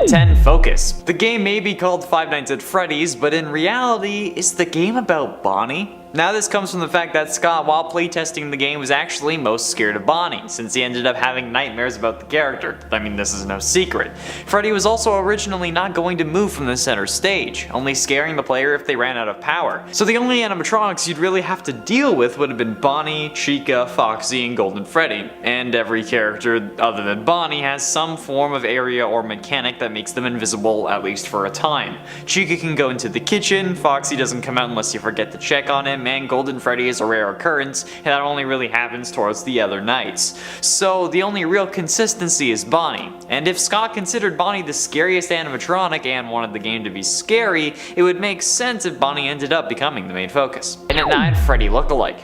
At 10, Focus. The game may be called Five Nights at Freddy's, but in reality, is the game about Bonnie? Now this comes from the fact that Scott, while playtesting the game, was actually most scared of Bonnie, since he ended up having nightmares about the character. I mean, this is no secret. Freddy was also originally not going to move from the center stage, only scaring the player if they ran out of power. So the only animatronics you'd really have to deal with would have been Bonnie, Chica, Foxy, and Golden Freddy. And every character other than Bonnie has some form of area or mechanic that makes them invisible, at least for a time. Chica can go into the kitchen, Foxy doesn't come out unless you forget to check on him, and Golden Freddy is a rare occurrence, and that only really happens towards the other nights. So the only real consistency is Bonnie. And if Scott considered Bonnie the scariest animatronic and wanted the game to be scary, it would make sense if Bonnie ended up becoming the main focus. And at 9, Freddy lookalike.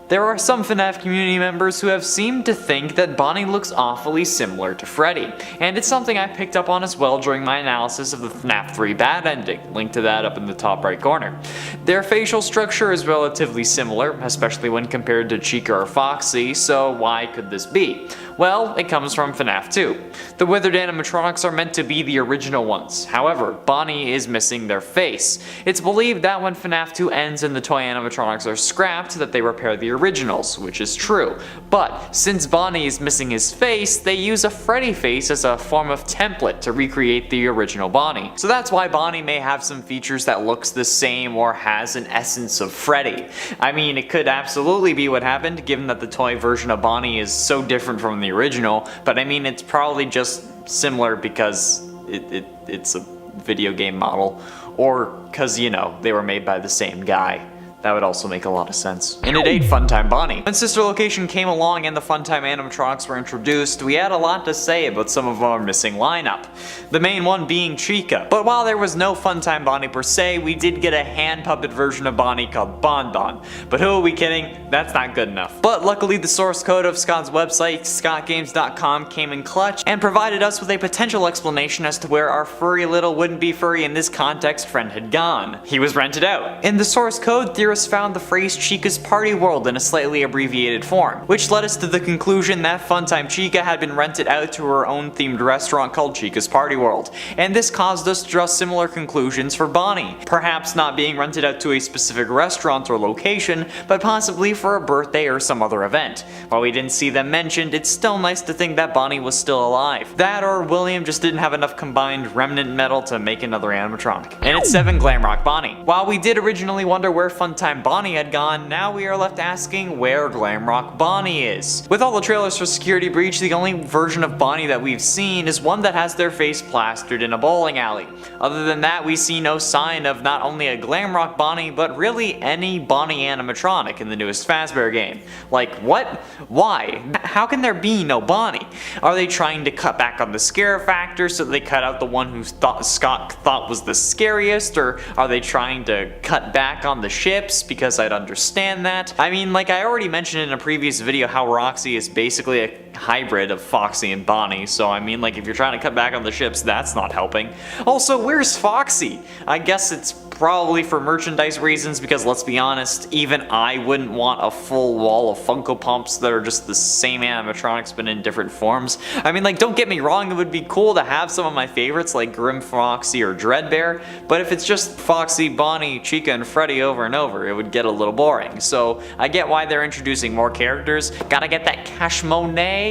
There are some FNAF community members who have seemed to think that Bonnie looks awfully similar to Freddy, and it's something I picked up on as well during my analysis of the FNAF 3 bad ending, link to that up in the top right corner. Their facial structure is relatively similar, especially when compared to Chica or Foxy, so why could this be? Well, it comes from FNAF 2. The withered animatronics are meant to be the original ones, however, Bonnie is missing their face. It's believed that when FNAF 2 ends and the toy animatronics are scrapped, that they repair the originals, which is true. But since Bonnie is missing his face, they use a Freddy face as a form of template to recreate the original Bonnie. So that's why Bonnie may have some features that looks the same or has an essence of Freddy. I mean, it could absolutely be what happened, given that the toy version of Bonnie is so different from the original, but I mean, it's probably just similar because it's a video game model, or because, you know, they were made by the same guy. That would also make a lot of sense. And at 8, Funtime Bonnie. When Sister Location came along and the Funtime animatronics were introduced, we had a lot to say about some of our missing lineup. The main one being Chica. But while there was no Funtime Bonnie per se, we did get a hand puppet version of Bonnie called Bon Bon. But who are we kidding? That's not good enough. But luckily the source code of Scott's website, scottgames.com, came in clutch and provided us with a potential explanation as to where our furry little wouldn't be furry in this context friend had gone. He was rented out. In the source code, theorists found the phrase Chica's Party World in a slightly abbreviated form, which led us to the conclusion that Funtime Chica had been rented out to her own themed restaurant called Chica's Party World, and this caused us to draw similar conclusions for Bonnie, perhaps not being rented out to a specific restaurant or location, but possibly for a birthday or some other event. While we didn't see them mentioned, it's still nice to think that Bonnie was still alive. That or William just didn't have enough combined remnant metal to make another animatronic. And at 7, Glamrock Bonnie. While we did originally wonder where Funtime Bonnie had gone, now we are left asking where Glamrock Bonnie is. With all the trailers for Security Breach, the only version of Bonnie that we've seen is one that has their face plastered in a bowling alley. Other than that, we see no sign of not only a Glamrock Bonnie, but really any Bonnie animatronic in the newest Fazbear game. Like, what? Why? How can there be no Bonnie? Are they trying to cut back on the scare factor so they cut out the one who Scott thought was the scariest, or are they trying to cut back on the ships? Because I'd understand that. I mean, like I already mentioned in a previous video how Roxy is basically a hybrid of Foxy and Bonnie, so I mean, like, if you're trying to cut back on the ships, that's not helping. Also, where's Foxy? I guess it's probably for merchandise reasons, because let's be honest, even I wouldn't want a full wall of Funko Pops that are just the same animatronics but in different forms. I mean, like, don't get me wrong, it would be cool to have some of my favorites like Grim Foxy or Dreadbear, but if it's just Foxy, Bonnie, Chica, and Freddy over and over, it would get a little boring. So I get why they're introducing more characters. Gotta get that cash money.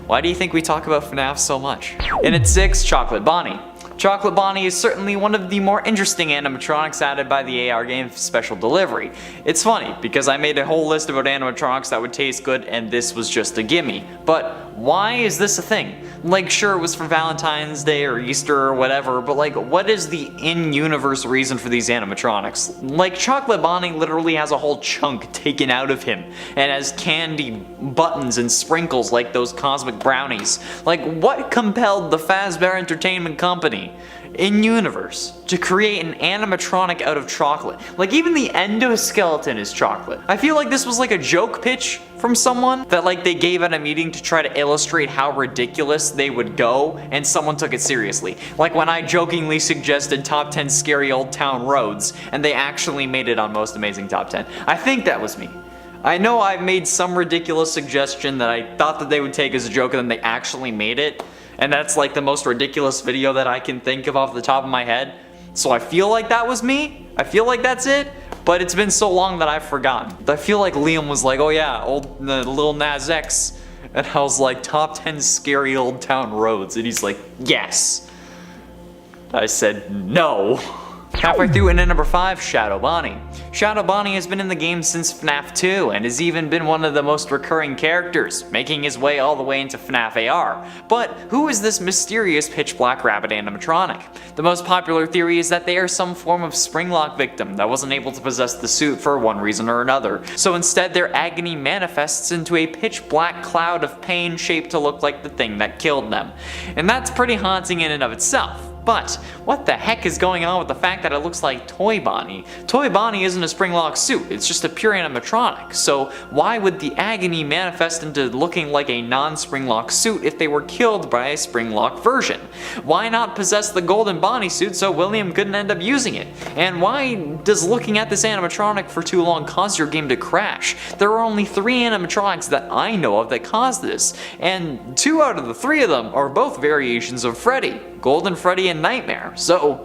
Why do you think we talk about FNAF so much? And at 6, Chocolate Bonnie. Chocolate Bonnie is certainly one of the more interesting animatronics added by the AR game Special Delivery. It's funny, because I made a whole list about animatronics that would taste good, and this was just a gimme. But why is this a thing? Like, sure, it was for Valentine's Day or Easter or whatever, but like, what is the in-universe reason for these animatronics? Like, Chocolate Bonnie literally has a whole chunk taken out of him, and has candy buttons and sprinkles like those cosmic brownies. Like, what compelled the Fazbear Entertainment Company in-universe to create an animatronic out of chocolate? Like, even the endoskeleton is chocolate. I feel like this was like a joke pitch from someone that like they gave at a meeting to try to illustrate how ridiculous they would go, and someone took it seriously. Like when I jokingly suggested top 10 scary old town roads, and they actually made it on Most Amazing Top 10. I think that was me. I know I've made some ridiculous suggestion that I thought that they would take as a joke, and then they actually made it. and that's like the most ridiculous video that I can think of off the top of my head. So I feel like that was me. I feel like that's it. But it's been so long that I've forgotten. I feel like Liam was like, oh yeah, the Lil Nas X. And I was like, top 10 scary old town roads. And he's like, yes. I said, no. Halfway through into number 5, Shadow Bonnie. Shadow Bonnie has been in the game since FNAF 2 and has even been one of the most recurring characters, making his way all the way into FNAF AR. But who is this mysterious pitch black rabbit animatronic? The most popular theory is that they are some form of springlock victim that wasn't able to possess the suit for one reason or another, so instead their agony manifests into a pitch black cloud of pain shaped to look like the thing that killed them. And that's pretty haunting in and of itself. But what the heck is going on with the fact that it looks like Toy Bonnie? Toy Bonnie isn't a springlock suit, it's just a pure animatronic, so why would the agony manifest into looking like a non-springlock suit if they were killed by a springlock version? Why not possess the golden Bonnie suit so William couldn't end up using it? And why does looking at this animatronic for too long cause your game to crash? There are only 3 animatronics that I know of that cause this, and 2 out of the 3 of them are both variations of Freddy. Golden Freddy and Nightmare, so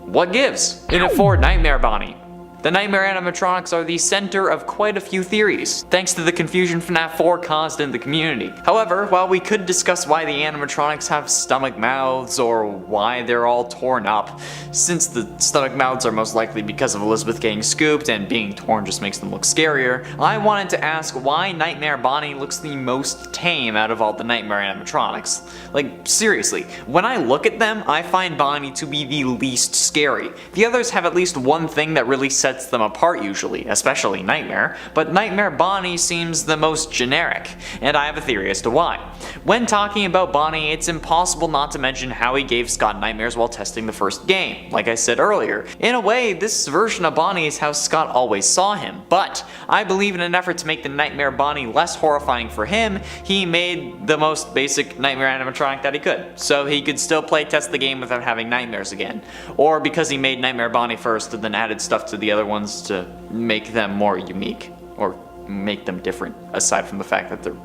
what gives? In at 4, Nightmare Bonnie. The Nightmare animatronics are the center of quite a few theories, thanks to the confusion FNAF 4 caused in the community. However, while we could discuss why the animatronics have stomach mouths or why they're all torn up, since the stomach mouths are most likely because of Elizabeth getting scooped and being torn just makes them look scarier, I wanted to ask why Nightmare Bonnie looks the most tame out of all the Nightmare animatronics. Like, seriously, when I look at them, I find Bonnie to be the least scary. The others have at least one thing that really sets them apart usually, especially Nightmare, but Nightmare Bonnie seems the most generic, and I have a theory as to why. When talking about Bonnie, it's impossible not to mention how he gave Scott nightmares while testing the first game, like I said earlier. In a way, this version of Bonnie is how Scott always saw him, but I believe in an effort to make the Nightmare Bonnie less horrifying for him, he made the most basic Nightmare animatronic that he could, so he could still play test the game without having nightmares again. Or because he made Nightmare Bonnie first and then added stuff to the other ones to make them more unique, or make them different, aside from the fact that they're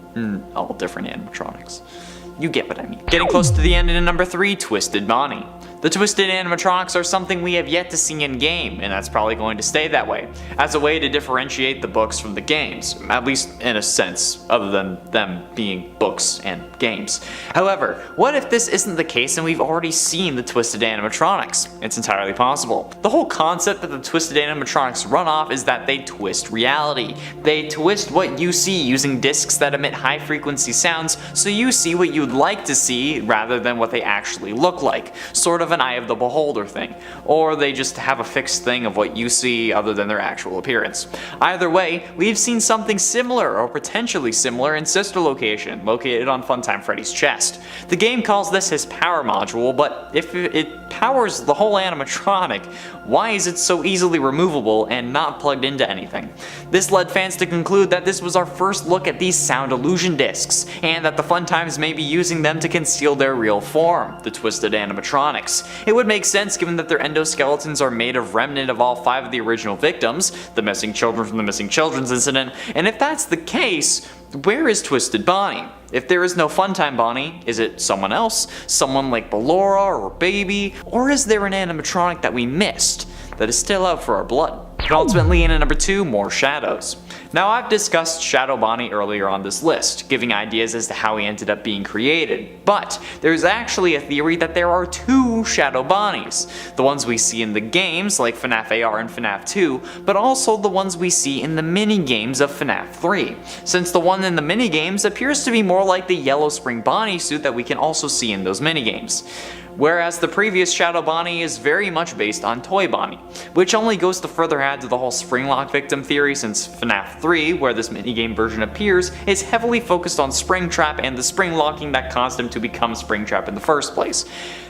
all different animatronics. You get what I mean. Getting close to the end in number 3, Twisted Bonnie. The twisted animatronics are something we have yet to see in game, and that's probably going to stay that way, as a way to differentiate the books from the games, at least in a sense, other than them being books and games. However, what if this isn't the case and we've already seen the twisted animatronics? It's entirely possible. The whole concept that the twisted animatronics run off is that they twist reality. They twist what you see using discs that emit high frequency sounds, so you see what you'd like to see rather than what they actually look like, sort of an eye of the beholder thing, or they just have a fixed thing of what you see other than their actual appearance. Either way, we've seen something similar or potentially similar in Sister Location, located on Funtime Freddy's chest. The game calls this his power module, but if it powers the whole animatronic, why is it so easily removable and not plugged into anything? This led fans to conclude that this was our first look at these sound illusion discs, and that the Funtimes may be using them to conceal their real form, the twisted animatronics. It would make sense given that their endoskeletons are made of remnant of all 5 of the original victims, the missing children from the missing children's incident, and if that's the case, where is Twisted Bonnie? If there is no Funtime Bonnie, is it someone else? Someone like Ballora or Baby? Or is there an animatronic that we missed that is still out for our blood? And ultimately in at number 2, more shadows. Now I've discussed Shadow Bonnie earlier on this list, giving ideas as to how he ended up being created, but there's actually a theory that there are 2 Shadow Bonnies. The ones we see in the games, like FNAF AR and FNAF 2, but also the ones we see in the mini-games of FNAF 3, since the one in the mini-games appears to be more like the yellow Spring Bonnie suit that we can also see in those mini-games. Whereas the previous Shadow Bonnie is very much based on Toy Bonnie, which only goes to further add to the whole Springlock victim theory, since FNAF 3, where this minigame version appears, is heavily focused on Springtrap and the spring locking that caused him to become Springtrap in the first place.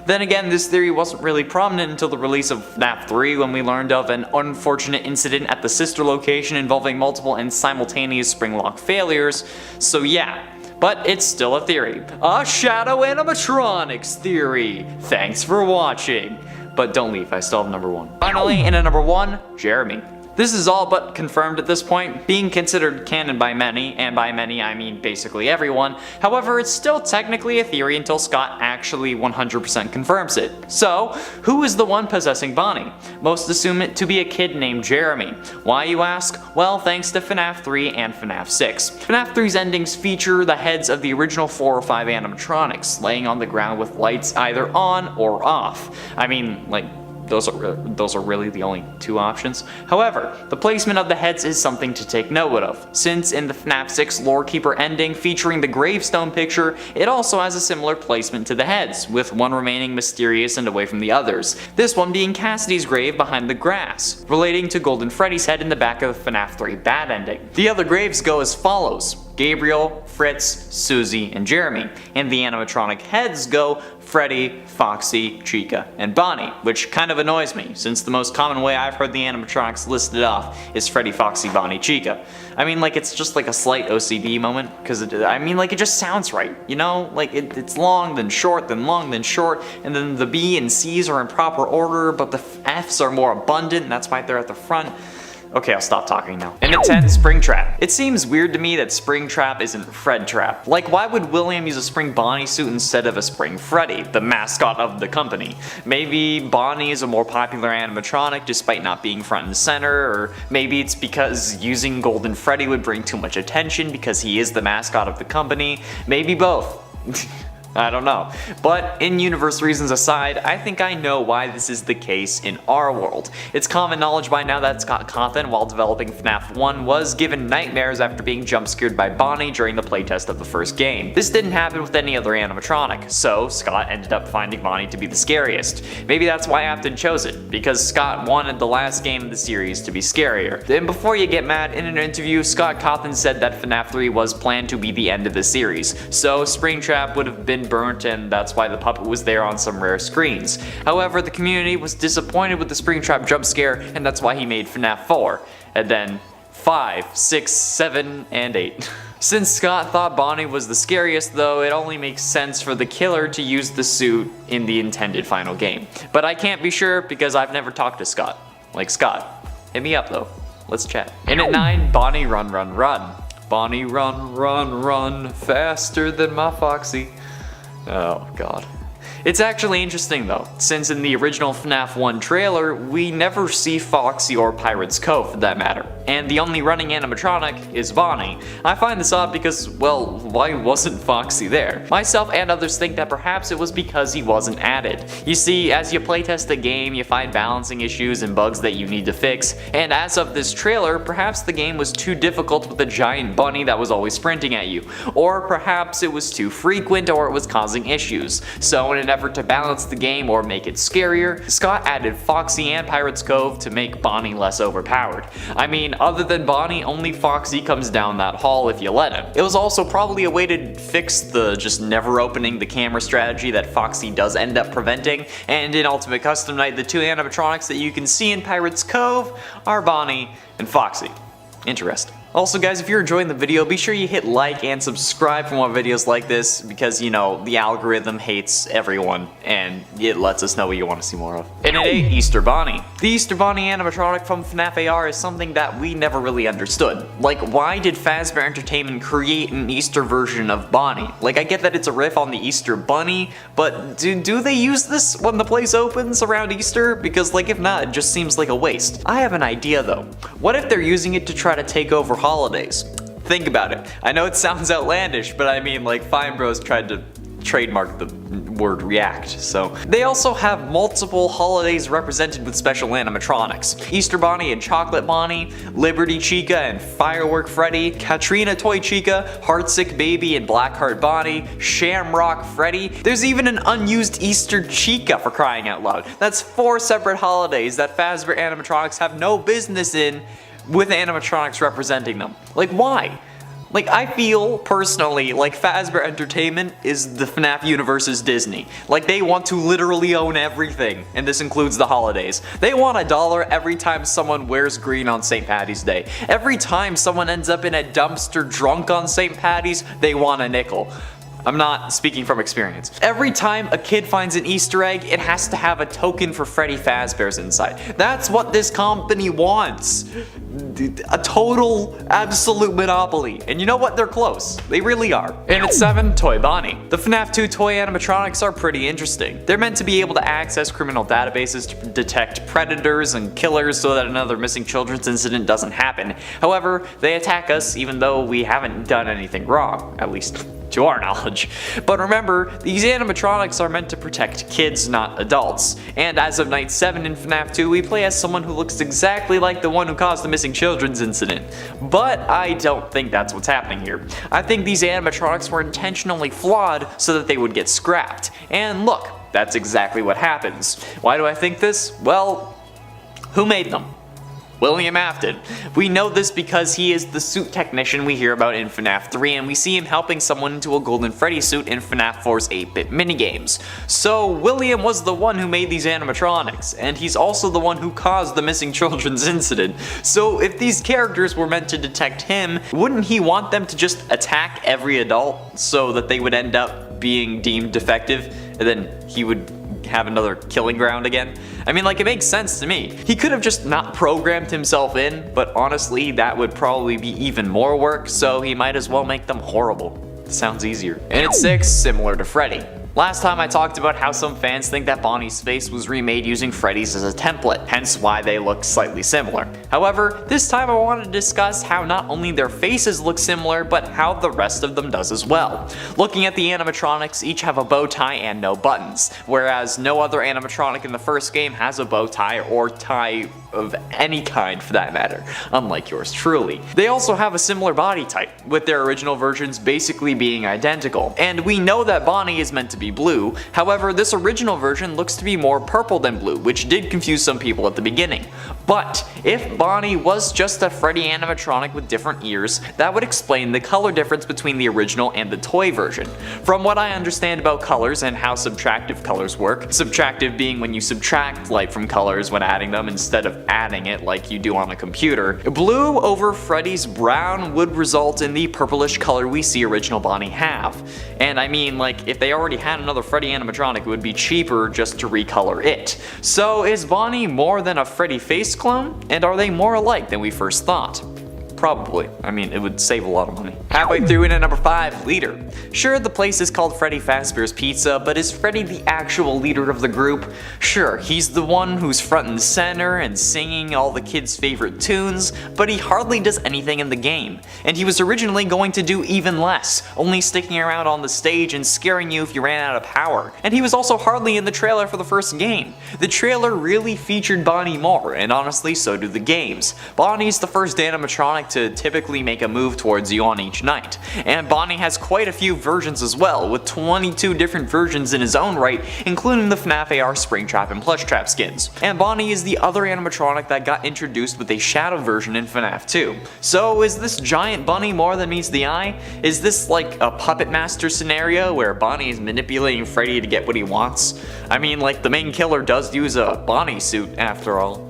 Then again, this theory wasn't really prominent until the release of FNAF 3, when we learned of an unfortunate incident at the sister location involving multiple and simultaneous Springlock failures, so yeah. But it's still a theory. A Shadow Animatronics theory! Thanks for watching! But don't leave, I still have number 1. Finally, in at number 1, Jeremy. This is all but confirmed at this point, being considered canon by many, and by many I mean basically everyone. However, it's still technically a theory until Scott actually 100% confirms it. So, who is the one possessing Bonnie? Most assume it to be a kid named Jeremy. Why, you ask? Well, thanks to FNAF 3 and FNAF 6. FNAF 3's endings feature the heads of the original 4 or 5 animatronics, laying on the ground with lights either on or off. I mean, like, those are really the only 2 options. However, the placement of the heads is something to take note of, since in the FNAF 6 Lorekeeper ending featuring the gravestone picture, it also has a similar placement to the heads, with one remaining mysterious and away from the others, this one being Cassidy's grave behind the grass, relating to Golden Freddy's head in the back of the FNAF 3 bad ending. The other graves go as follows: Gabriel, Fritz, Susie, and Jeremy, and the animatronic heads go Freddy, Foxy, Chica, and Bonnie, which kind of annoys me, since the most common way I've heard the animatronics listed off is Freddy, Foxy, Bonnie, Chica. I mean, like, it's just like a slight OCD moment, because it just sounds right, you know? Like, it's long, then short, then long, then short, and then the B and C's are in proper order, but the F's are more abundant, and that's why they're at the front. Okay, I'll stop talking now. And at 10, Springtrap. It seems weird to me that Springtrap isn't Fredtrap. Like, why would William use a Spring Bonnie suit instead of a Spring Freddy, the mascot of the company? Maybe Bonnie is a more popular animatronic despite not being front and center, or maybe it's because using Golden Freddy would bring too much attention because he is the mascot of the company. Maybe both. I don't know. But in-universe reasons aside, I think I know why this is the case in our world. It's common knowledge by now that Scott Cawthon, while developing FNAF 1, was given nightmares after being jump-scared by Bonnie during the playtest of the first game. This didn't happen with any other animatronic, so Scott ended up finding Bonnie to be the scariest. Maybe that's why Afton chose it, because Scott wanted the last game of the series to be scarier. And before you get mad, in an interview, Scott Cawthon said that FNAF 3 was planned to be the end of the series, so Springtrap would have been burnt, and that's why the puppet was there on some rare screens. However, the community was disappointed with the Springtrap jump scare, and that's why he made FNAF 4, and then 5, 6, 7, and 8. Since Scott thought Bonnie was the scariest though, it only makes sense for the killer to use the suit in the intended final game. But I can't be sure because I've never talked to Scott. Like, Scott, hit me up though. Let's chat. And at 9, Bonnie Run Run Run. Bonnie run, run, run, faster than my Foxy. Oh god. It's actually interesting though, since in the original FNAF 1 trailer, we never see Foxy or Pirate's Cove for that matter, and the only running animatronic is Bonnie. I find this odd because, well, why wasn't Foxy there? Myself and others think that perhaps it was because he wasn't added. You see, as you playtest the game, you find balancing issues and bugs that you need to fix, and as of this trailer, perhaps the game was too difficult with a giant bunny that was always sprinting at you, or perhaps it was too frequent or it was causing issues. So in an effort to balance the game or make it scarier, Scott added Foxy and Pirate's Cove to make Bonnie less overpowered. I mean, other than Bonnie, only Foxy comes down that hall if you let him. It was also probably a way to fix the just never opening the camera strategy that Foxy does end up preventing, and in Ultimate Custom Night, the 2 animatronics that you can see in Pirate's Cove are Bonnie and Foxy. Interesting. Also guys, if you're enjoying the video, be sure you hit like and subscribe for more videos like this because, you know, the algorithm hates everyone and it lets us know what you want to see more of. And at 8, Easter Bonnie. The Easter Bonnie animatronic from FNAF AR is something that we never really understood. Like, why did Fazbear Entertainment create an Easter version of Bonnie? Like, I get that it's a riff on the Easter Bunny, but do they use this when the place opens around Easter? Because, like, if not, it just seems like a waste. I have an idea though. What if they're using it to try to take over holidays? Think about it. I know it sounds outlandish, but I mean, like, Fine Bros tried to trademark the word react, so. They also have multiple holidays represented with special animatronics. Easter Bonnie and Chocolate Bonnie, Liberty Chica and Firework Freddy, Katrina Toy Chica, Heartsick Baby and Blackheart Bonnie, Shamrock Freddy. There's even an unused Easter Chica, for crying out loud. That's 4 separate holidays that Fazbear animatronics have no business in, with animatronics representing them. Like, why? Like, I feel, personally, like Fazbear Entertainment is the FNAF universe's Disney. Like, they want to literally own everything, and this includes the holidays. They want $1 every time someone wears green on St. Patty's Day. Every time someone ends up in a dumpster drunk on St. Patty's, they want a nickel. I'm not speaking from experience. Every time a kid finds an Easter egg, it has to have a token for Freddy Fazbear's inside. That's what this company wants. A total, absolute monopoly. And you know what? They're close. They really are. And at 7, Toy Bonnie. The FNAF 2 toy animatronics are pretty interesting. They're meant to be able to access criminal databases to detect predators and killers so that another missing children's incident doesn't happen. However, they attack us even though we haven't done anything wrong, at least to our knowledge. But remember, these animatronics are meant to protect kids, not adults. And as of night 7 in FNAF 2, we play as someone who looks exactly like the one who caused the missing children's incident. But I don't think that's what's happening here. I think these animatronics were intentionally flawed so that they would get scrapped. And look, that's exactly what happens. Why do I think this? Well, who made them? William Afton. We know this because he is the suit technician we hear about in FNAF 3, and we see him helping someone into a Golden Freddy suit in FNAF 4's 8-bit minigames. So William was the one who made these animatronics, and he's also the one who caused the missing children's incident. So if these characters were meant to detect him, wouldn't he want them to just attack every adult so that they would end up being deemed defective, and then he would have another killing ground again? I mean, like, it makes sense to me. He could have just not programmed himself in, but honestly, that would probably be even more work, so he might as well make them horrible. Sounds easier. And at 6, similar to Freddy. Last time I talked about how some fans think that Bonnie's face was remade using Freddy's as a template, hence why they look slightly similar. However, this time I want to discuss how not only their faces look similar, but how the rest of them does as well. Looking at the animatronics, each have a bow tie and no buttons, whereas no other animatronic in the first game has a bow tie or tie of any kind for that matter, unlike yours truly. They also have a similar body type, with their original versions basically being identical. And we know that Bonnie is meant to be blue, however this original version looks to be more purple than blue, which did confuse some people at the beginning. But if Bonnie was just a Freddy animatronic with different ears, that would explain the color difference between the original and the toy version. From what I understand about colors and how subtractive colors work, subtractive being when you subtract light from colors when adding them instead of adding it like you do on a computer, blue over Freddy's brown would result in the purplish color we see original Bonnie have. And I mean, like, if they already had another Freddy animatronic, it would be cheaper just to recolor it. So is Bonnie more than a Freddy face clone? And are they more alike than we first thought? Probably. I mean, it would save a lot of money. Halfway through in at number 5, leader. Sure, the place is called Freddy Fazbear's Pizza, but is Freddy the actual leader of the group? Sure, he's the one who's front and center and singing all the kids' favorite tunes, but he hardly does anything in the game. And he was originally going to do even less, only sticking around on the stage and scaring you if you ran out of power. And he was also hardly in the trailer for the first game. The trailer really featured Bonnie more, and honestly so do the games. Bonnie's the first animatronic to typically make a move towards you on each night. And Bonnie has quite a few versions as well, with 22 different versions in his own right, including the FNAF AR Springtrap and Glitchtrap skins. And Bonnie is the other animatronic that got introduced with a shadow version in FNAF 2. So is this giant bunny more than meets the eye? Is this like a puppet master scenario where Bonnie is manipulating Freddy to get what he wants? I mean, like, the main killer does use a Bonnie suit after all.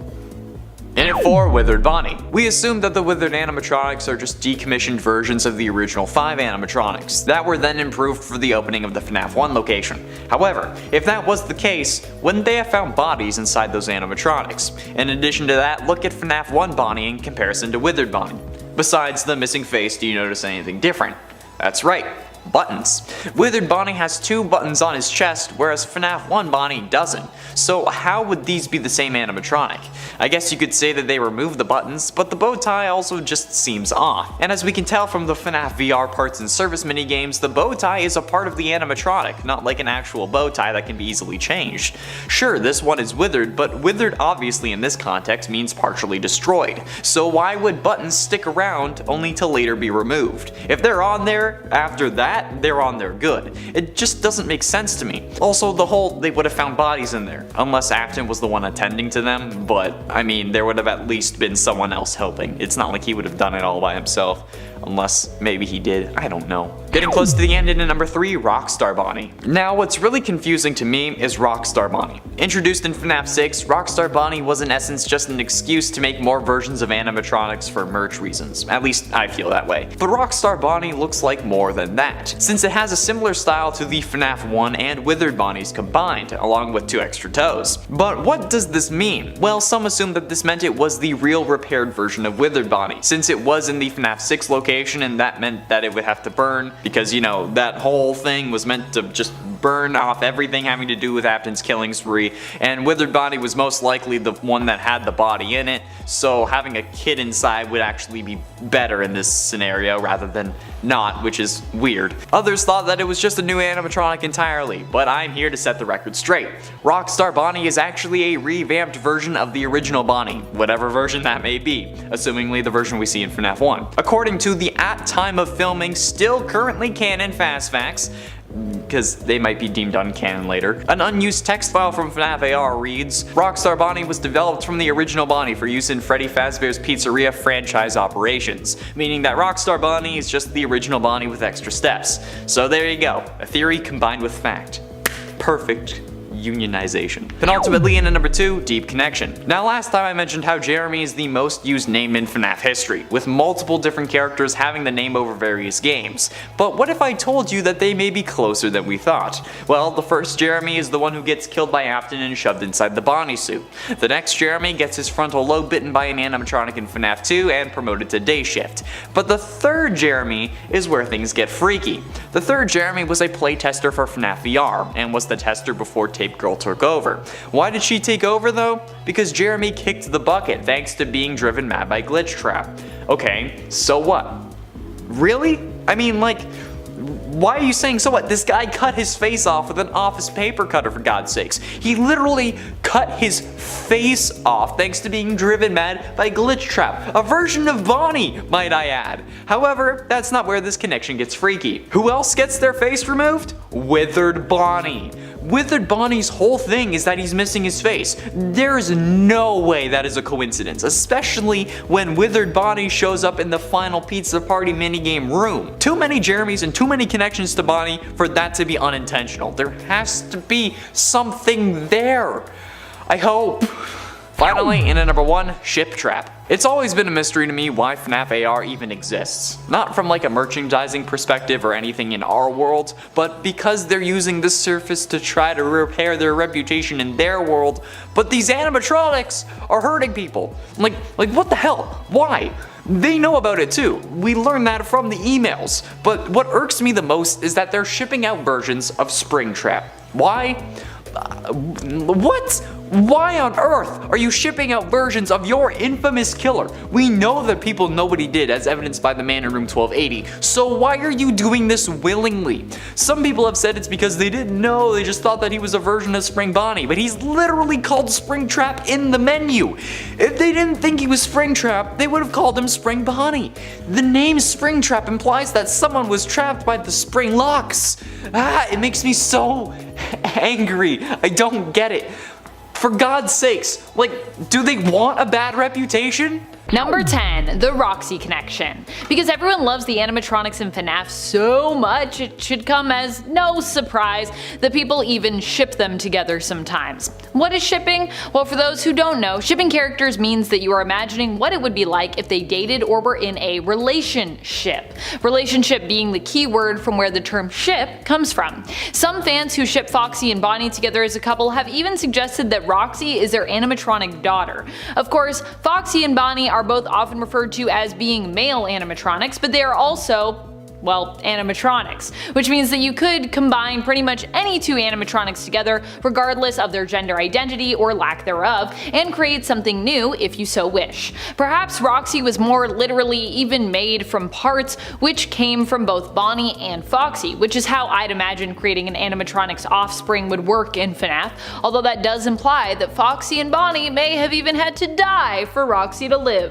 And at 4, Withered Bonnie. We assume that the Withered animatronics are just decommissioned versions of the original 5 animatronics that were then improved for the opening of the FNAF 1 location. However, if that was the case, wouldn't they have found bodies inside those animatronics? In addition to that, look at FNAF 1 Bonnie in comparison to Withered Bonnie. Besides the missing face, do you notice anything different? That's right. Buttons. Withered Bonnie has 2 buttons on his chest, whereas FNAF 1 Bonnie doesn't. So how would these be the same animatronic? I guess you could say that they removed the buttons, but the bow tie also just seems off. And as we can tell from the FNAF VR parts and service minigames, the bow tie is a part of the animatronic, not like an actual bow tie that can be easily changed. Sure, this one is withered, but withered obviously in this context means partially destroyed. So why would buttons stick around only to later be removed? If they're on there after that, they're on there good. It just doesn't make sense to me. Also, the whole they would have found bodies in there, unless Afton was the one attending to them, but I mean, there would have at least been someone else helping. It's not like he would have done it all by himself. Unless maybe he did, I don't know. Getting close to the end into number 3, Rockstar Bonnie. Now what's really confusing to me is Rockstar Bonnie. Introduced in FNAF 6, Rockstar Bonnie was in essence just an excuse to make more versions of animatronics for merch reasons. At least I feel that way. But Rockstar Bonnie looks like more than that, since it has a similar style to the FNAF 1 and Withered Bonnies combined, along with 2 extra toes. But what does this mean? Well, some assume that this meant it was the real repaired version of Withered Bonnie, since it was in the FNAF 6 location and that meant that it would have to burn, because you know, that whole thing was meant to just burn off everything having to do with Afton's killing spree, and Withered Bonnie was most likely the one that had the body in it, so having a kid inside would actually be better in this scenario rather than not, which is weird. Others thought that it was just a new animatronic entirely, but I'm here to set the record straight. Rockstar Bonnie is actually a revamped version of the original Bonnie, whatever version that may be, assumingly the version we see in FNAF 1. According to the at time of filming still currently canon fast facts, because they might be deemed uncanon later. An unused text file from FNAF AR reads, Rockstar Bonnie was developed from the original Bonnie for use in Freddy Fazbear's Pizzeria franchise operations, meaning that Rockstar Bonnie is just the original Bonnie with extra steps. So there you go, a theory combined with fact. Perfect unionization. Penultimately in number 2, Deep Connection. Now last time I mentioned how Jeremy is the most used name in FNAF history, with multiple different characters having the name over various games. But what if I told you that they may be closer than we thought? Well, the first Jeremy is the one who gets killed by Afton and shoved inside the Bonnie suit. The next Jeremy gets his frontal lobe bitten by an animatronic in FNAF 2 and promoted to day shift. But the third Jeremy is where things get freaky. The third Jeremy was a playtester for FNAF VR, and was the tester before Tape Girl took over. Why did she take over though? Because Jeremy kicked the bucket thanks to being driven mad by Glitchtrap. Okay, so what? Really? I mean, like, why are you saying so what? This guy cut his face off with an office paper cutter, for God's sakes. He literally cut his face off thanks to being driven mad by Glitchtrap, a version of Bonnie, might I add. However, that's not where this connection gets freaky. Who else gets their face removed? Withered Bonnie. Withered Bonnie's whole thing is that he's missing his face. There is no way that is a coincidence, especially when Withered Bonnie shows up in the final pizza party minigame room. Too many Jeremys and too many connections to Bonnie for that to be unintentional. There has to be something there. I hope. Finally, in at number 1, Shiptrap. It's always been a mystery to me why FNAF AR even exists. Not from like a merchandising perspective or anything in our world, but because they're using this surface to try to repair their reputation in their world, but these animatronics are hurting people. Like what the hell? Why? They know about it too. We learned that from the emails. But what irks me the most is that they're shipping out versions of Springtrap. Why? What? Why on earth are you shipping out versions of your infamous killer? We know that people know what he did, as evidenced by the man in room 1280, so why are you doing this willingly? Some people have said it's because they didn't know, they just thought that he was a version of Spring Bonnie, but he's literally called Springtrap in the menu. If they didn't think he was Springtrap, they would have called him Spring Bonnie. The name Springtrap implies that someone was trapped by the spring locks. It makes me so angry. I don't get it. For God's sakes, like, do they want a bad reputation? Number 10, the Roxy connection. Because everyone loves the animatronics in FNAF so much, it should come as no surprise that people even ship them together sometimes. What is shipping? Well, for those who don't know, shipping characters means that you are imagining what it would be like if they dated or were in a relationship. Relationship being the key word from where the term ship comes from. Some fans who ship Foxy and Bonnie together as a couple have even suggested that Roxy is their animatronic daughter. Of course, Foxy and Bonnie are both often referred to as being male animatronics, but they are also, well, animatronics, which means that you could combine pretty much any two animatronics together regardless of their gender identity or lack thereof, and create something new if you so wish. Perhaps Roxy was more literally even made from parts which came from both Bonnie and Foxy, which is how I'd imagine creating an animatronic's offspring would work in FNAF, although that does imply that Foxy and Bonnie may have even had to die for Roxy to live.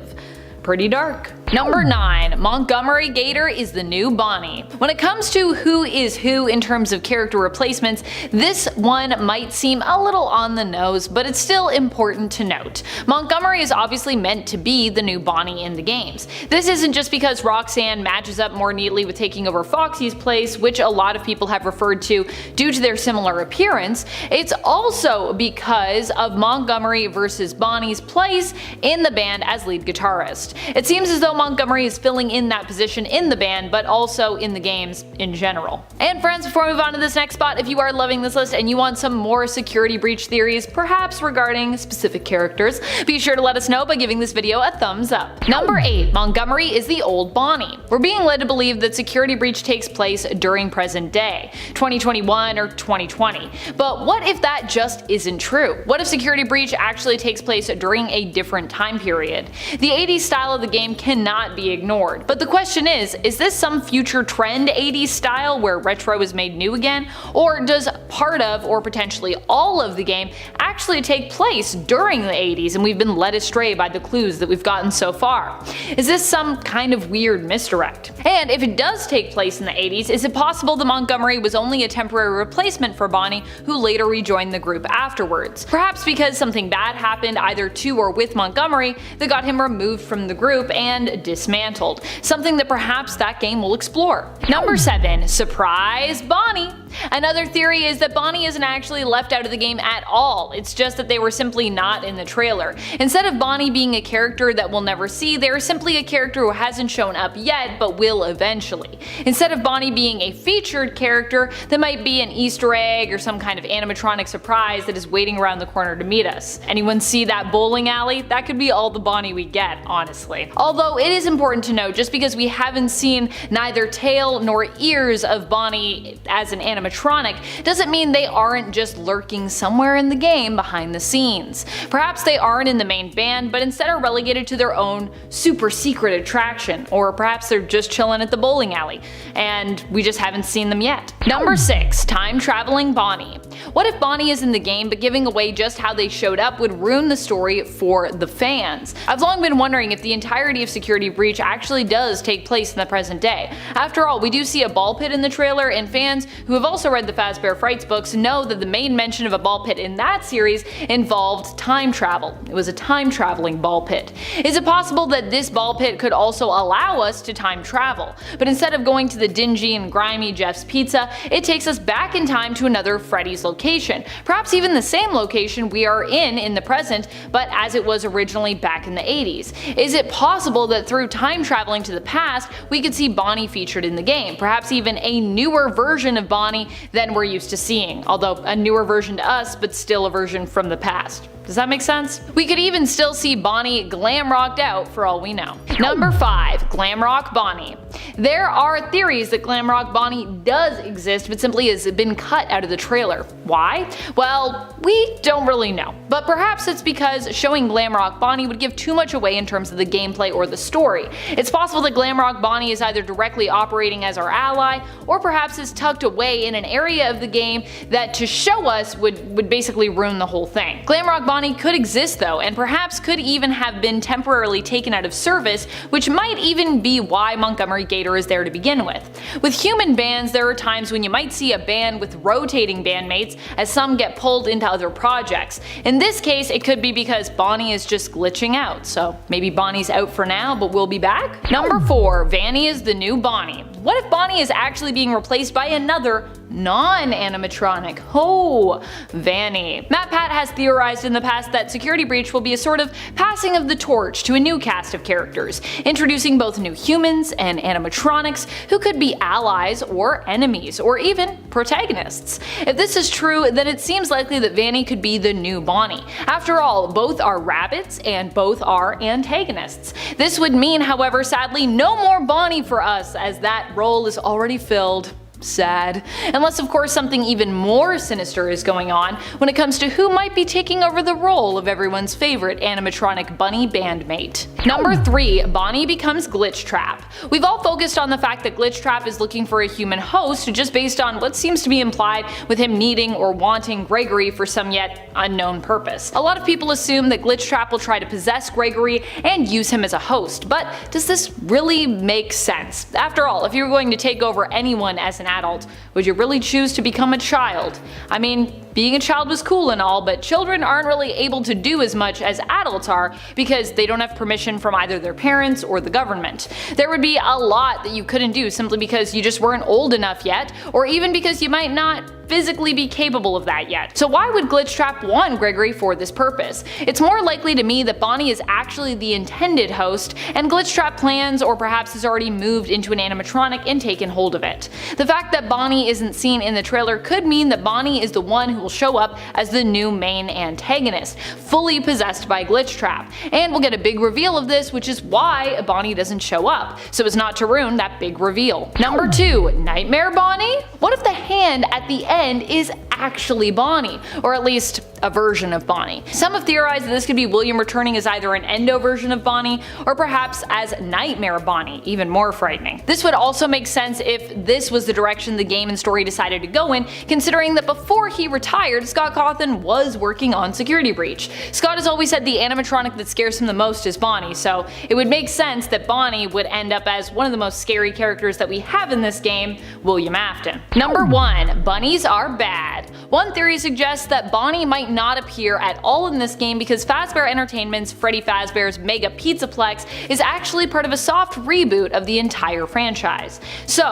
Pretty dark. Number 9. Montgomery Gator is the new Bonnie. When it comes to who is who in terms of character replacements, this one might seem a little on the nose, but it's still important to note. Montgomery is obviously meant to be the new Bonnie in the games. This isn't just because Roxanne matches up more neatly with taking over Foxy's place, which a lot of people have referred to due to their similar appearance. It's also because of Montgomery versus Bonnie's place in the band as lead guitarist. It seems as though Montgomery is filling in that position in the band, but also in the games in general. And friends, before we move on to this next spot, if you are loving this list and you want some more security breach theories, perhaps regarding specific characters, be sure to let us know by giving this video a thumbs up. Number 8. Montgomery is the old Bonnie. We're being led to believe that security breach takes place during present day, 2021 or 2020. But what if that just isn't true? What if security breach actually takes place during a different time period? The 80s style of the game cannot be ignored. But the question is this some future trend 80s style where retro is made new again? Or does part of, or potentially all of the game actually take place during the 80s and we've been led astray by the clues that we've gotten so far? Is this some kind of weird misdirect? And if it does take place in the 80s, is it possible that Montgomery was only a temporary replacement for Bonnie who later rejoined the group afterwards? Perhaps because something bad happened either to or with Montgomery that got him removed from the group and dismantled, something that perhaps that game will explore. Number 7. Surprise Bonnie! Another theory is that Bonnie isn't actually left out of the game at all, it's just that they were simply not in the trailer. Instead of Bonnie being a character that we'll never see, they're simply a character who hasn't shown up yet but will eventually. Instead of Bonnie being a featured character, that might be an Easter egg or some kind of animatronic surprise that is waiting around the corner to meet us. Anyone see that bowling alley? That could be all the Bonnie we get, honestly. Although it is important to note, just because we haven't seen neither tail nor ears of Bonnie as an animatronic doesn't mean they aren't just lurking somewhere in the game behind the scenes. Perhaps they aren't in the main band, but instead are relegated to their own super secret attraction, or perhaps they're just chilling at the bowling alley and we just haven't seen them yet. Number 6. Time traveling Bonnie. What if Bonnie is in the game but giving away just how they showed up would ruin the story for the fans? I've long been wondering if the entirety of Security Breach actually does take place in the present day. After all, we do see a ball pit in the trailer, and fans who have also read the Fazbear Frights books know that the main mention of a ball pit in that series involved time travel. It was a time traveling ball pit. Is it possible that this ball pit could also allow us to time travel, but instead of going to the dingy and grimy Jeff's Pizza, it takes us back in time to another Freddy's location, perhaps even the same location we are in the present, but as it was originally back in the 80s. Is it possible that through time traveling to the past, we could see Bonnie featured in the game, perhaps even a newer version of Bonnie than we're used to seeing, although a newer version to us, but still a version from the past? Does that make sense? We could even still see Bonnie glam rocked out for all we know. Number 5. Glamrock Bonnie. There are theories that Glamrock Bonnie does exist, but simply has been cut out of the trailer. Why? Well, we don't really know. But perhaps it's because showing Glamrock Bonnie would give too much away in terms of the gameplay or the story. It's possible that Glamrock Bonnie is either directly operating as our ally, or perhaps is tucked away in an area of the game that to show us would basically ruin the whole thing. Glamrock Bonnie could exist though, and perhaps could even have been temporarily taken out of service, which might even be why Montgomery Gator is there to begin with. With human bands, there are times when you might see a band with rotating bandmates as some get pulled into other projects. In this case, it could be because Bonnie is just glitching out, so maybe Bonnie's out for now but will be back? Number 4. Vanny is the new Bonnie. What if Bonnie is actually being replaced by another non-animatronic? Oh, Vanny. Matt Pat has theorized in the past that Security Breach will be a sort of passing of the torch to a new cast of characters, introducing both new humans and animatronics who could be allies or enemies, or even protagonists. If this is true, then it seems likely that Vanny could be the new Bonnie. After all, both are rabbits and both are antagonists. This would mean, however, sadly, no more Bonnie for us, as that role is already filled Sad. Unless of course something even more sinister is going on when it comes to who might be taking over the role of everyone's favorite animatronic bunny bandmate. Number 3. Bonnie becomes Glitchtrap. We've all focused on the fact that Glitchtrap is looking for a human host just based on what seems to be implied with him needing or wanting Gregory for some yet unknown purpose. A lot of people assume that Glitchtrap will try to possess Gregory and use him as a host, but does this really make sense? After all, if you're going to take over anyone as an adult, would you really choose to become a child? I mean, being a child was cool and all, but children aren't really able to do as much as adults are because they don't have permission from either their parents or the government. There would be a lot that you couldn't do simply because you just weren't old enough yet, or even because you might not physically be capable of that yet. So why would Glitchtrap want Gregory for this purpose? It's more likely to me that Bonnie is actually the intended host, and Glitchtrap plans or perhaps has already moved into an animatronic and taken hold of it. The fact that Bonnie isn't seen in the trailer could mean that Bonnie is the one who will show up as the new main antagonist, fully possessed by Glitchtrap. And we'll get a big reveal of this, which is why Bonnie doesn't show up, so as not to ruin that big reveal. Number 2. Nightmare Bonnie? What if the hand at the end is actually Bonnie, or at least a version of Bonnie? Some have theorized that this could be William returning as either an endo version of Bonnie, or perhaps as Nightmare Bonnie, even more frightening. This would also make sense if this was the direction the game and story decided to go in, considering that before he retired, Scott Cawthon was working on Security Breach. Scott has always said the animatronic that scares him the most is Bonnie, so it would make sense that Bonnie would end up as one of the most scary characters that we have in this game, William Afton. Number 1. Bunnies are bad. One theory suggests that Bonnie might not appear at all in this game because Fazbear Entertainment's Freddy Fazbear's Mega Pizzaplex is actually part of a soft reboot of the entire franchise. So,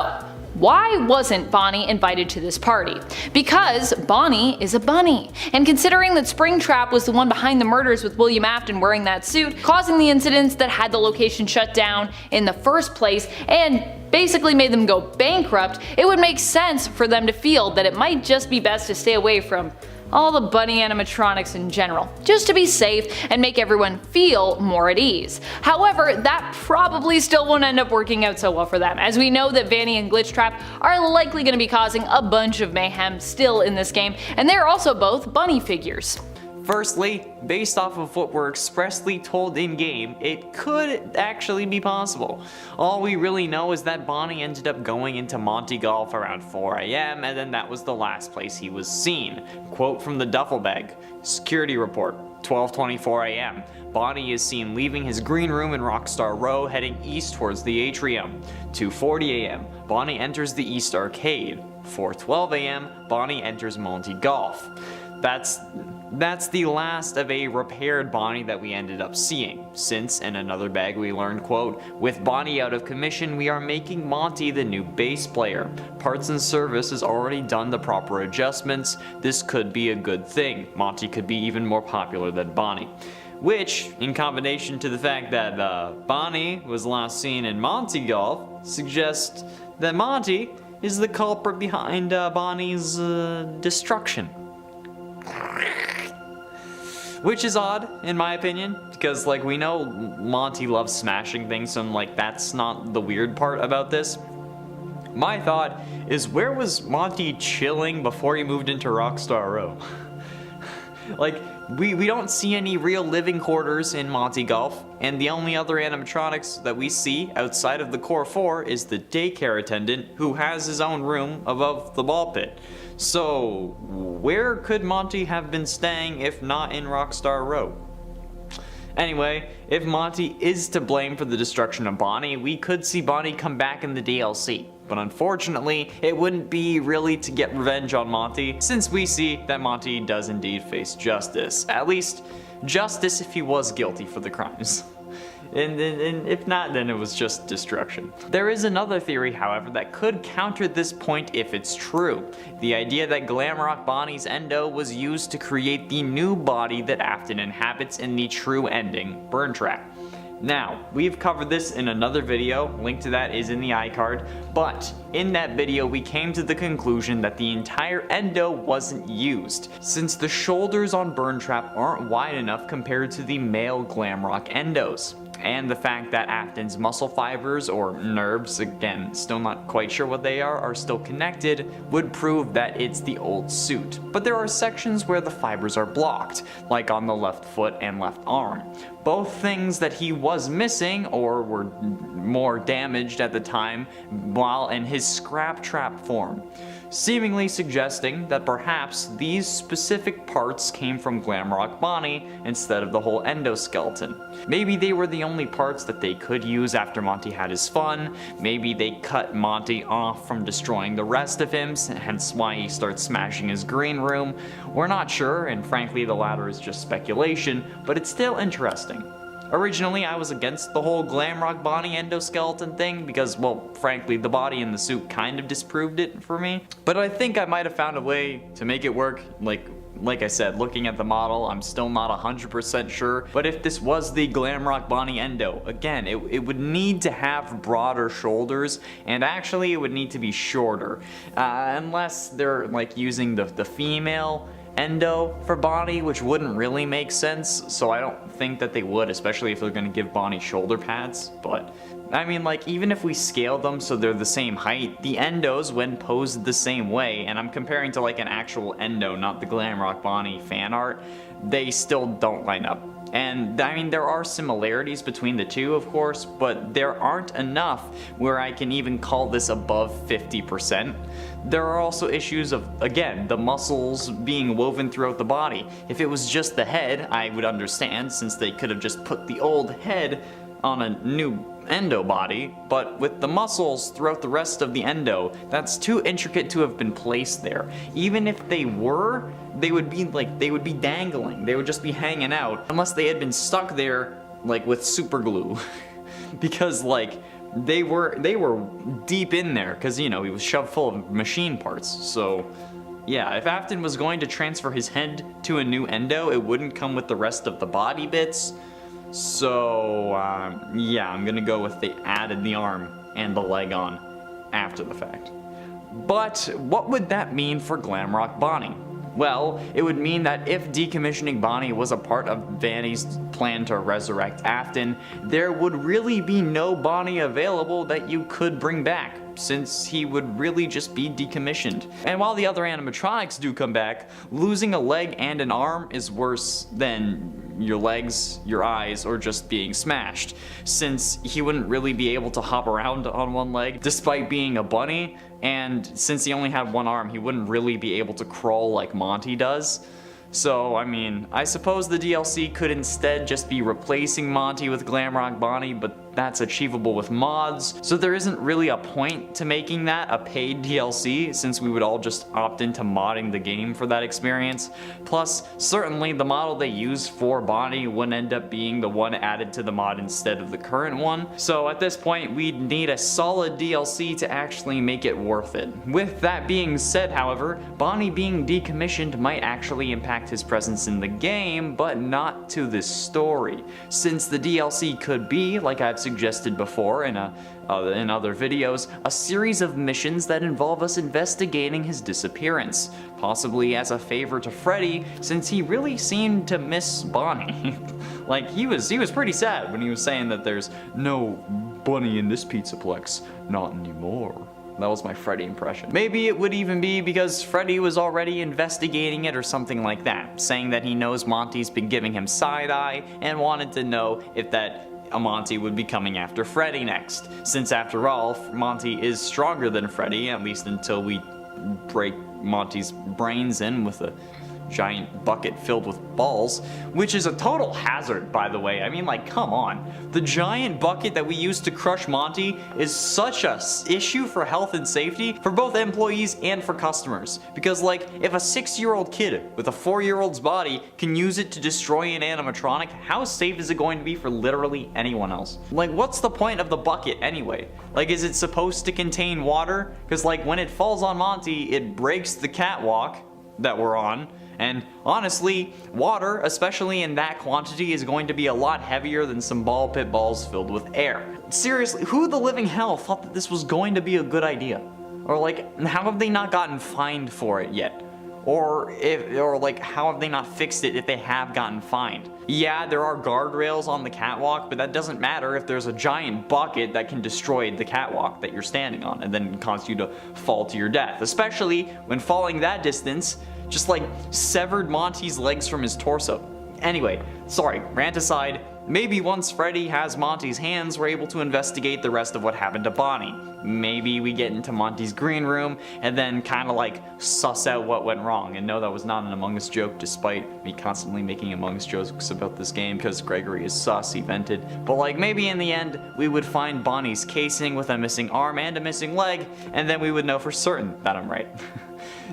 why wasn't Bonnie invited to this party? Because Bonnie is a bunny. And considering that Springtrap was the one behind the murders with William Afton wearing that suit, causing the incidents that had the location shut down in the first place, and basically made them go bankrupt, it would make sense for them to feel that it might just be best to stay away from all the bunny animatronics in general, just to be safe and make everyone feel more at ease. However, that probably still won't end up working out so well for them, as we know that Vanny and Glitchtrap are likely going to be causing a bunch of mayhem still in this game, and they're also both bunny figures. Firstly, based off of what we're expressly told in-game, it could actually be possible. All we really know is that Bonnie ended up going into Monty Golf around 4 AM, and then that was the last place he was seen. Quote from the duffel bag, security report, 12:24 AM. Bonnie is seen leaving his green room in Rockstar Row heading east towards the atrium. 2:40 AM, Bonnie enters the East Arcade. 4:12 AM, Bonnie enters Monty Golf. That's the last of a repaired Bonnie that we ended up seeing, since in another bag we learned, quote, with Bonnie out of commission, we are making Monty the new bass player. Parts and service has already done the proper adjustments. This could be a good thing. Monty could be even more popular than Bonnie. Which, in combination to the fact that Bonnie was last seen in Monty Golf, suggests that Monty is the culprit behind Bonnie's destruction. Which is odd, in my opinion, because like we know Monty loves smashing things, so like that's not the weird part about this. My thought is, where was Monty chilling before he moved into Rockstar Row? Like, we don't see any real living quarters in Monty Golf, and the only other animatronics that we see outside of the core 4 is the daycare attendant who has his own room above the ball pit. So, where could Monty have been staying if not in Rockstar Row? Anyway, if Monty is to blame for the destruction of Bonnie, we could see Bonnie come back in the DLC. But unfortunately, it wouldn't be really to get revenge on Monty, since we see that Monty does indeed face justice. At least, justice if he was guilty for the crimes. And if not, then it was just destruction. There is another theory, however, that could counter this point if it's true. The idea that Glamrock Bonnie's endo was used to create the new body that Afton inhabits in the true ending, Burntrap. Now, we've covered this in another video, link to that is in the iCard, but in that video we came to the conclusion that the entire endo wasn't used, since the shoulders on Burntrap aren't wide enough compared to the male Glamrock endos. and the fact that Afton's muscle fibers, or nerves, again, still not quite sure what they are still connected, would prove that it's the old suit. But there are sections where the fibers are blocked, like on the left foot and left arm. Both things that he was missing, or were more damaged at the time, while in his scrap trap form, seemingly suggesting that perhaps these specific parts came from Glamrock Bonnie instead of the whole endoskeleton. Maybe they were the only parts that they could use after Monty had his fun. Maybe they cut Monty off from destroying the rest of him, hence why he starts smashing his green room. We're not sure, and frankly the latter is just speculation, but it's still interesting. Originally, I was against the whole Glamrock Bonnie endoskeleton thing because, well, frankly, the body in the suit kind of disproved it for me. But I think I might have found a way to make it work. Like I said, looking at the model, I'm still not 100% sure. But if this was the Glamrock Bonnie endo, again, it would need to have broader shoulders, and actually it would need to be shorter. Unless they're like using the female endo for Bonnie, which wouldn't really make sense, so I don't think that they would, especially if they're going to give Bonnie shoulder pads. But I mean, like, even if we scale them so they're the same height, the endos, when posed the same way, and I'm comparing to like an actual endo, not the Glamrock Bonnie fan art, they still don't line up. And I mean, there are similarities between the two, of course, but there aren't enough where I can even call this above 50%. There are also issues of, again, the muscles being woven throughout the body. If it was just the head, I would understand, since they could have just put the old head on a new endo body, but with the muscles throughout the rest of the endo, that's too intricate to have been placed there. Even if they were, they would be dangling. They would just be hanging out, unless they had been stuck there like with super glue. Because like they were deep in there, because you know, he was shoved full of machine parts. So yeah, if Afton was going to transfer his head to a new endo, it wouldn't come with the rest of the body bits. So yeah, I'm gonna go with they added the arm and the leg on after the fact. But what would that mean for Glamrock Bonnie? Well, it would mean that if decommissioning Bonnie was a part of Vanny's plan to resurrect Afton, there would really be no Bonnie available that you could bring back, since he would really just be decommissioned. And while the other animatronics do come back, losing a leg and an arm is worse than your legs, your eyes, or just being smashed, since he wouldn't really be able to hop around on one leg despite being a bunny, and since he only had one arm, he wouldn't really be able to crawl like Monty does. So, I mean, I suppose the DLC could instead just be replacing Monty with Glamrock Bonnie, but that's achievable with mods, so there isn't really a point to making that a paid DLC, since we would all just opt into modding the game for that experience. Plus, certainly the model they use for Bonnie wouldn't end up being the one added to the mod instead of the current one, so at this point we'd need a solid DLC to actually make it worth it. With that being said, however, Bonnie being decommissioned might actually impact his presence in the game, but not to this story, since the DLC could be, like I've suggested before in other videos, a series of missions that involve us investigating his disappearance, possibly as a favor to Freddy, since he really seemed to miss Bonnie. Like, he was pretty sad when he was saying that there's no Bunny in this Pizzaplex, not anymore. That was my Freddy impression. Maybe it would even be because Freddy was already investigating it or something like that, saying that he knows Monty's been giving him side-eye and wanted to know if that Monty would be coming after Freddy next, since after all, Monty is stronger than Freddy, at least until we break Monty's brains in with a giant bucket filled with balls, which is a total hazard, by the way. I mean, like, come on. The giant bucket that we use to crush Monty is such a issue for health and safety for both employees and for customers. Because, like, if a 6-year-old kid with a 4-year-old's body can use it to destroy an animatronic, how safe is it going to be for literally anyone else? Like, what's the point of the bucket anyway? Like, is it supposed to contain water? Because, like, when it falls on Monty, it breaks the catwalk that we're on. And honestly, water, especially in that quantity, is going to be a lot heavier than some ball pit balls filled with air. Seriously, who the living hell thought that this was going to be a good idea? Or like, how have they not gotten fined for it yet? or like how have they not fixed it if they have gotten fined? Yeah, there are guardrails on the catwalk, but that doesn't matter if there's a giant bucket that can destroy the catwalk that you're standing on and then cause you to fall to your death, especially when falling that distance just like severed Monty's legs from his torso. Anyway, sorry, rant aside, maybe once Freddy has Monty's hands, we're able to investigate the rest of what happened to Bonnie. Maybe we get into Monty's green room and then kind of like suss out what went wrong. And no, that was not an Among Us joke, despite me constantly making Among Us jokes about this game because Gregory is sus, he vented. But like maybe in the end, we would find Bonnie's casing with a missing arm and a missing leg, and then we would know for certain that I'm right.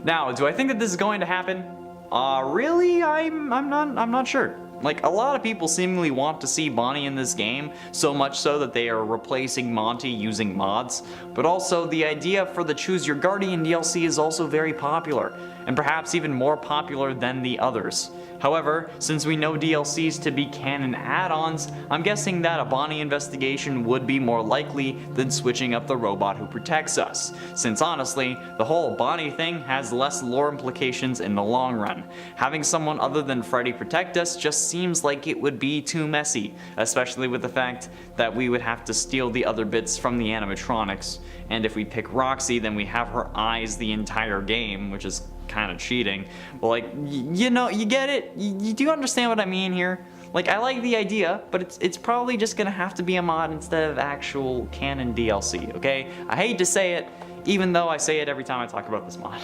Now, do I think that this is going to happen? Really? I'm not sure. Like, a lot of people seemingly want to see Bonnie in this game, so much so that they are replacing Monty using mods. But also, the idea for the Choose Your Guardian DLC is also very popular, and perhaps even more popular than the others. However, since we know DLCs to be canon add-ons, I'm guessing that a Bonnie investigation would be more likely than switching up the robot who protects us, since honestly, the whole Bonnie thing has less lore implications in the long run. Having someone other than Freddy protect us just seems like it would be too messy, especially with the fact that we would have to steal the other bits from the animatronics, and if we pick Roxy, then we have her eyes the entire game, which is kind of cheating. But like, you know, you get it? You do understand what I mean here? Like, I like the idea, but it's probably just gonna have to be a mod instead of actual canon DLC, okay? I hate to say it, even though I say it every time I talk about this mod.